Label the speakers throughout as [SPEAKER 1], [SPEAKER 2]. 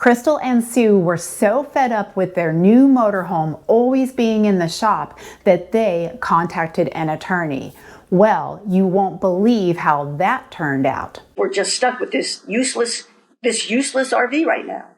[SPEAKER 1] Crystal and Sue were so fed up with their new motorhome always being in the shop that they contacted an attorney. Well, you won't believe how that turned out.
[SPEAKER 2] We're just stuck with this useless RV right now.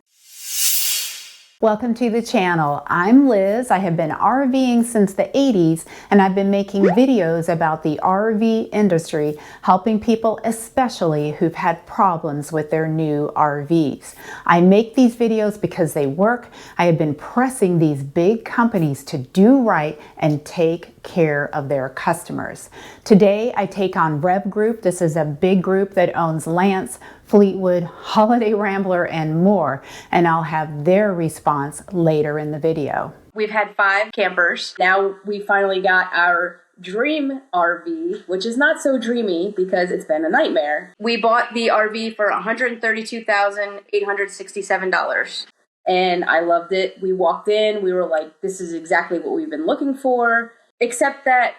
[SPEAKER 1] Welcome to the channel. I'm Liz. I have been RVing since the 80s, and I've been making videos about the RV industry, helping people especially who've had problems with their new RVs. I make these videos because they work. I have been pressing these big companies to do right and take care of their customers. Today, I take on Rev Group. This is a big group that owns Lance, Fleetwood, Holiday Rambler, and more, and I'll have their response later in the video.
[SPEAKER 3] We've had 5 campers. Now we finally got our dream RV, which is not so dreamy because it's been a nightmare. We bought the RV for $132,867. And I loved it. We walked in, we were like, this is exactly what we've been looking for, except that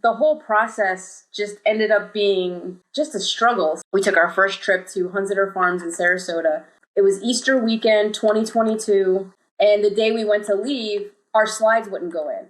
[SPEAKER 3] the whole process just ended up being just a struggle. We took our first trip to Hunsitter Farms in Sarasota. It was Easter weekend 2022, and the day we went to leave, our slides wouldn't go in.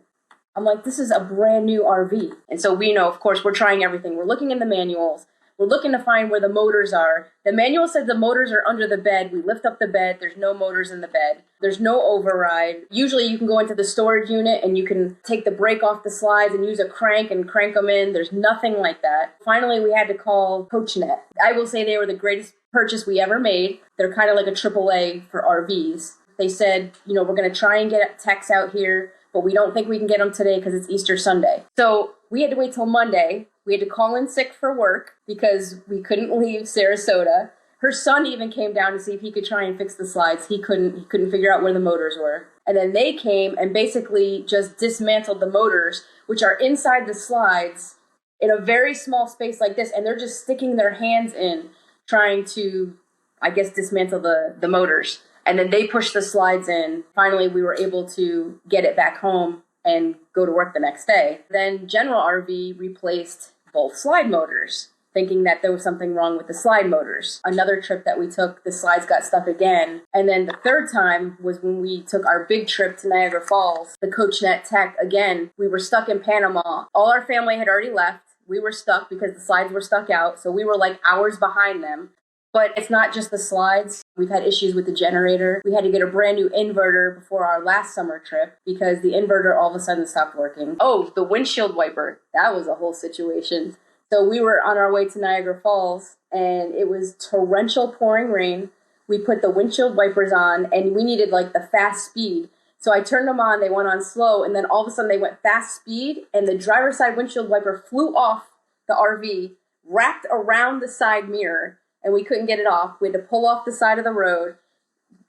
[SPEAKER 3] I'm like, this is a brand new RV. And so we know, of course, we're trying everything. We're looking in the manuals. We're looking to find where the motors are. The manual said the motors are under the bed. We lift up the bed. There's no motors in the bed. There's no override. Usually you can go into the storage unit and you can take the brake off the slides and use a crank and crank them in. There's nothing like that. Finally, we had to call CoachNet. I will say they were the greatest purchase we ever made. They're kind of like a AAA for RVs. They said, we're going to try and get techs out here, but we don't think we can get them today because it's Easter Sunday. So we had to wait till Monday. We had to call in sick for work because we couldn't leave Sarasota. Her son even came down to see if he could try and fix the slides. He couldn't figure out where the motors were. And then they came and basically just dismantled the motors, which are inside the slides in a very small space like this. And they're just sticking their hands in trying to, dismantle the motors. And then they pushed the slides in. Finally, we were able to get it back home and go to work the next day. Then General RV replaced both slide motors, thinking that there was something wrong with the slide motors. Another trip that we took, the slides got stuck again. And then the third time was when we took our big trip to Niagara Falls. The CoachNet tech, again, we were stuck in Panama. All our family had already left. We were stuck because the slides were stuck out. So we were like hours behind them. But it's not just the slides. We've had issues with the generator. We had to get a brand new inverter before our last summer trip because the inverter all of a sudden stopped working. Oh, the windshield wiper. That was a whole situation. So we were on our way to Niagara Falls and it was torrential pouring rain. We put the windshield wipers on and we needed like the fast speed. So I turned them on, they went on slow, and then all of a sudden they went fast speed and the driver's side windshield wiper flew off the RV, wrapped around the side mirror, and we couldn't get it off. We had to pull off the side of the road,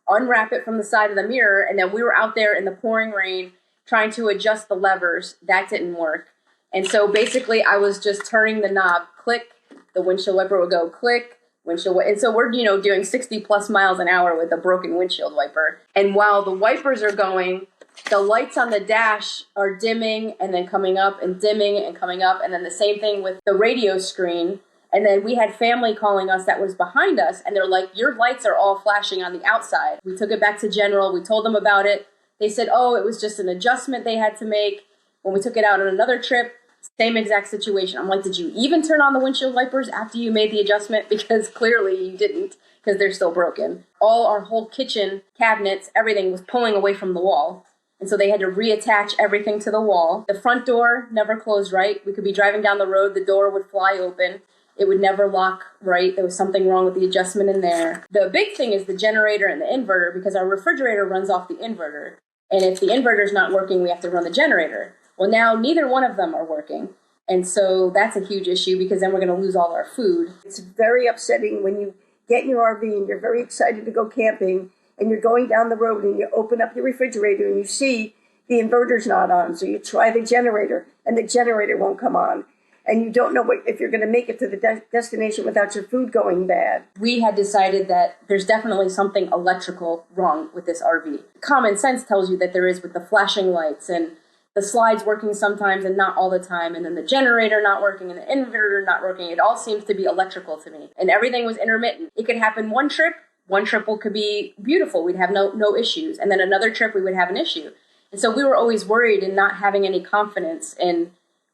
[SPEAKER 3] unwrap it from the side of the mirror, and then we were out there in the pouring rain trying to adjust the levers. That didn't work. And so basically I was just turning the knob, click, the windshield wiper would go click, and so we're, doing 60 plus miles an hour with a broken windshield wiper. And while the wipers are going, the lights on the dash are dimming and then coming up and dimming and coming up. And then the same thing with the radio screen. And then we had family calling us that was behind us, and they're like, your lights are all flashing on the outside. We took it back to General. We told them about it. They said, oh, it was just an adjustment they had to make. When we took it out on another trip, same exact situation. I'm like, did you even turn on the windshield wipers after you made the adjustment? Because clearly you didn't, because they're still broken. All our whole kitchen cabinets, everything was pulling away from the wall. And so they had to reattach everything to the wall. The front door never closed right. We could be driving down the road, the door would fly open. It would never lock right. There was something wrong with the adjustment in there. The big thing is the generator and the inverter, because our refrigerator runs off the inverter. And if the inverter's not working, we have to run the generator. Well, now neither one of them are working. And so that's a huge issue because then we're going to lose all our food.
[SPEAKER 2] It's very upsetting when you get in your RV and you're very excited to go camping and you're going down the road and you open up your refrigerator and you see the inverter's not on. So you try the generator and the generator won't come on. And you don't know if you're going to make it to the destination without your food going bad.
[SPEAKER 3] We had decided that there's definitely something electrical wrong with this RV. Common sense tells you that there is with the flashing lights and the slides working sometimes and not all the time, and then the generator not working and the inverter not working. It all seems to be electrical to me. And everything was intermittent. It could happen one trip, one trip could be beautiful. We'd have no issues. And then another trip we would have an issue. And so we were always worried and not having any confidence in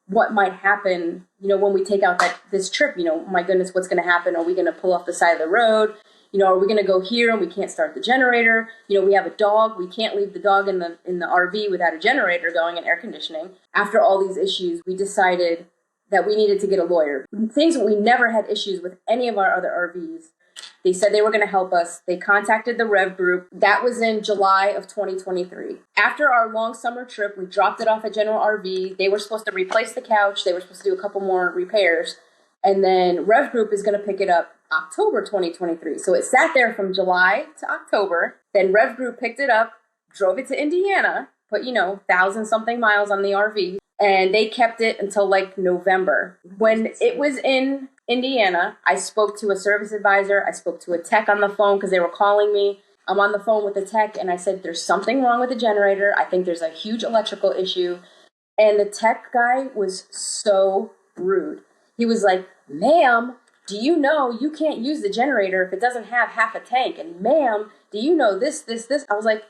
[SPEAKER 3] what might happen, when we take out this trip, my goodness, what's going to happen? Are we going to pull off the side of the road? Are we going to go here and we can't start the generator? We have a dog. We can't leave the dog in the RV without a generator going and air conditioning. After all these issues, we decided that we needed to get a lawyer. Things that we never had issues with any of our other RVs. They said they were going to help us. They contacted the Rev Group. That was in July of 2023. After our long summer trip, we dropped it off at General RV. They were supposed to replace the couch. They were supposed to do a couple more repairs. And then Rev Group is going to pick it up October 2023. So it sat there from July to October. Then Rev Group picked it up, drove it to Indiana, put, 1,000-something miles on the RV. And they kept it until like November. When it was in Indiana, I spoke to a service advisor. I spoke to a tech on the phone because they were calling me. I'm on the phone with the tech and I said, there's something wrong with the generator. I think there's a huge electrical issue. And the tech guy was so rude. He was like, ma'am, do you know you can't use the generator if it doesn't have half a tank? And ma'am, do you know this? I was like,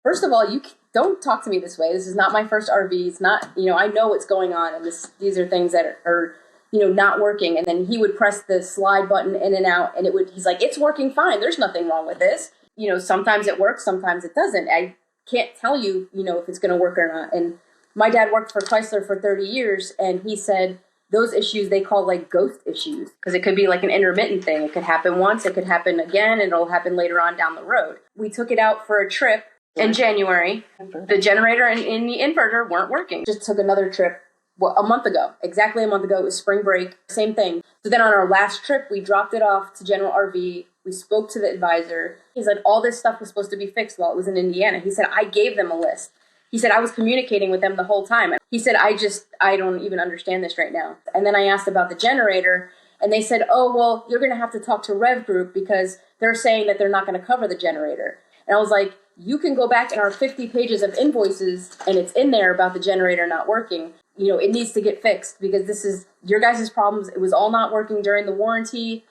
[SPEAKER 3] first of all, you don't talk to me this way. This is not my first RV. It's not, I know what's going on. And these are things that are not working. And then he would press the slide button in and out and he's like, it's working fine. There's nothing wrong with this. Sometimes it works, sometimes it doesn't. I can't tell you, if it's going to work or not. And my dad worked for Chrysler for 30 years and he said those issues they call like ghost issues because it could be like an intermittent thing. It could happen once, it could happen again, and it'll happen later on down the road. We took it out for a trip in January. The generator and the inverter weren't working. Just took another trip a month ago. Exactly a month ago. It was spring break. Same thing. So then on our last trip, we dropped it off to General RV. We spoke to the advisor. He said all this stuff was supposed to be fixed while it was in Indiana. He said, I gave them a list. He said, I was communicating with them the whole time. He said, I don't even understand this right now. And then I asked about the generator and they said, oh, well, you're going to have to talk to Rev Group because they're saying that they're not going to cover the generator. And I was like, you can go back in our 50 pages of invoices and it's in there about the generator not working. It needs to get fixed because this is your guys' problems. It was all not working during the warranty.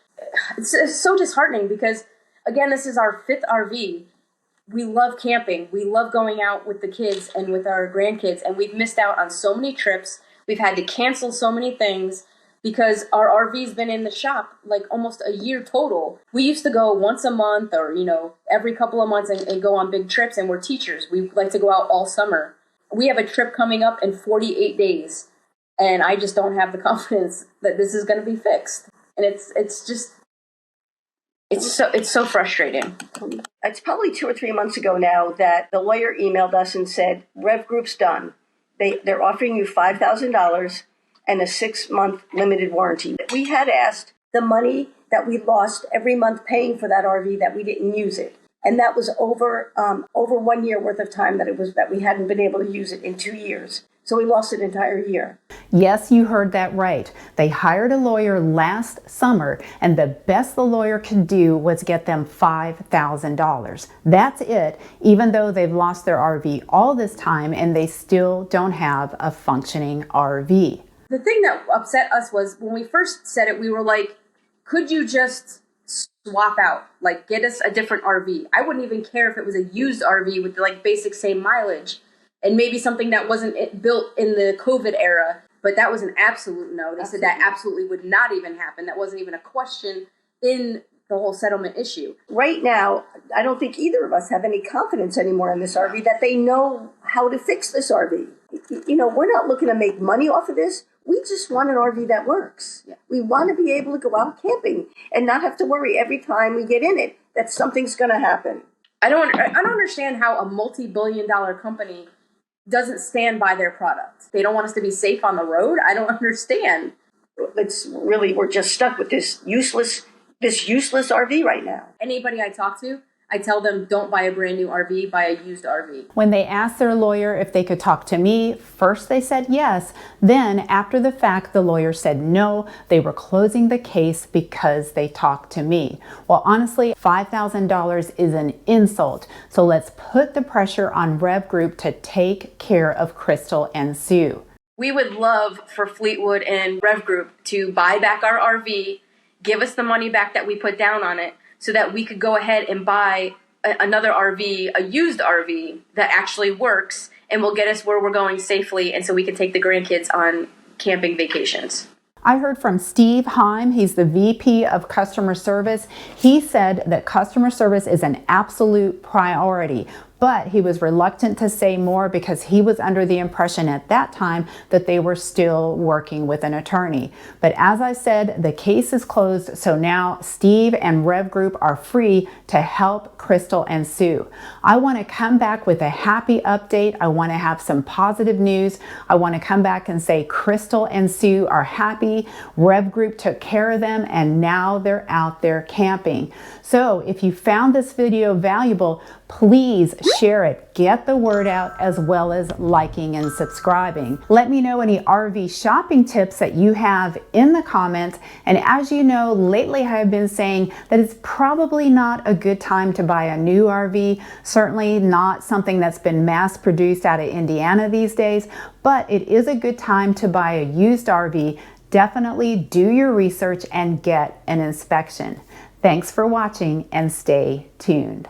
[SPEAKER 3] It's so disheartening because, again, this is our 5th RV. We love camping. We love going out with the kids and with our grandkids, and we've missed out on so many trips. We've had to cancel so many things because our RV's been in the shop like almost a year total. We used to go once a month or, every couple of months and go on big trips, and we're teachers. We like to go out all summer. We have a trip coming up in 48 days, and I just don't have the confidence that this is going to be fixed. And it's so frustrating.
[SPEAKER 2] It's probably 2 or 3 months ago now that the lawyer emailed us and said, Rev Group's done. They're offering you $5,000 and a 6-month limited warranty. We had asked the money that we lost every month paying for that RV that we didn't use it. And that was over 1 year worth of time that we hadn't been able to use it in 2 years. So we lost an entire year.
[SPEAKER 1] Yes, you heard that right. They hired a lawyer last summer, and the best the lawyer could do was get them $5,000. That's it, even though they've lost their RV all this time and they still don't have a functioning RV.
[SPEAKER 3] The thing that upset us was when we first said it, we were like, could you just swap out, like get us a different RV? I wouldn't even care if it was a used RV with like basic same mileage. And maybe something that wasn't built in the COVID era, but that was an absolute no. They said that absolutely would not even happen. That wasn't even a question in the whole settlement issue.
[SPEAKER 2] Right now, I don't think either of us have any confidence anymore in this RV that they know how to fix this RV. We're not looking to make money off of this. We just want an RV that works. Yeah. We want to be able to go out camping and not have to worry every time we get in it that something's going to happen.
[SPEAKER 3] I don't understand how a multi-billion-dollar company doesn't stand by their product. They don't want us to be safe on the road. I don't understand.
[SPEAKER 2] We're just stuck with this useless RV right now.
[SPEAKER 3] Anybody I talk to, I tell them don't buy a brand new RV, buy a used RV.
[SPEAKER 1] When they asked their lawyer if they could talk to me, first they said yes. Then after the fact, the lawyer said no, they were closing the case because they talked to me. Well, honestly, $5,000 is an insult. So let's put the pressure on Rev Group to take care of Crystal and Sue.
[SPEAKER 3] We would love for Fleetwood and Rev Group to buy back our RV, give us the money back that we put down on it, so that we could go ahead and buy another RV, a used RV that actually works and will get us where we're going safely, and so we can take the grandkids on camping vacations.
[SPEAKER 1] I heard from Steve Heim, he's the VP of Customer Service. He said that customer service is an absolute priority, but he was reluctant to say more because he was under the impression at that time that they were still working with an attorney. But as I said, the case is closed, so now Steve and Rev Group are free to help Crystal and Sue. I want to come back with a happy update. I want to have some positive news. I want to come back and say Crystal and Sue are happy. Rev Group took care of them, and now they're out there camping. So if you found this video valuable, please share it. Get the word out, as well as liking and subscribing. Let me know any RV shopping tips that you have in the comments. And as you know, lately I have been saying that it's probably not a good time to buy a new RV. Certainly not something that's been mass produced out of Indiana these days, but it is a good time to buy a used RV. Definitely do your research and get an inspection. Thanks for watching, and stay tuned.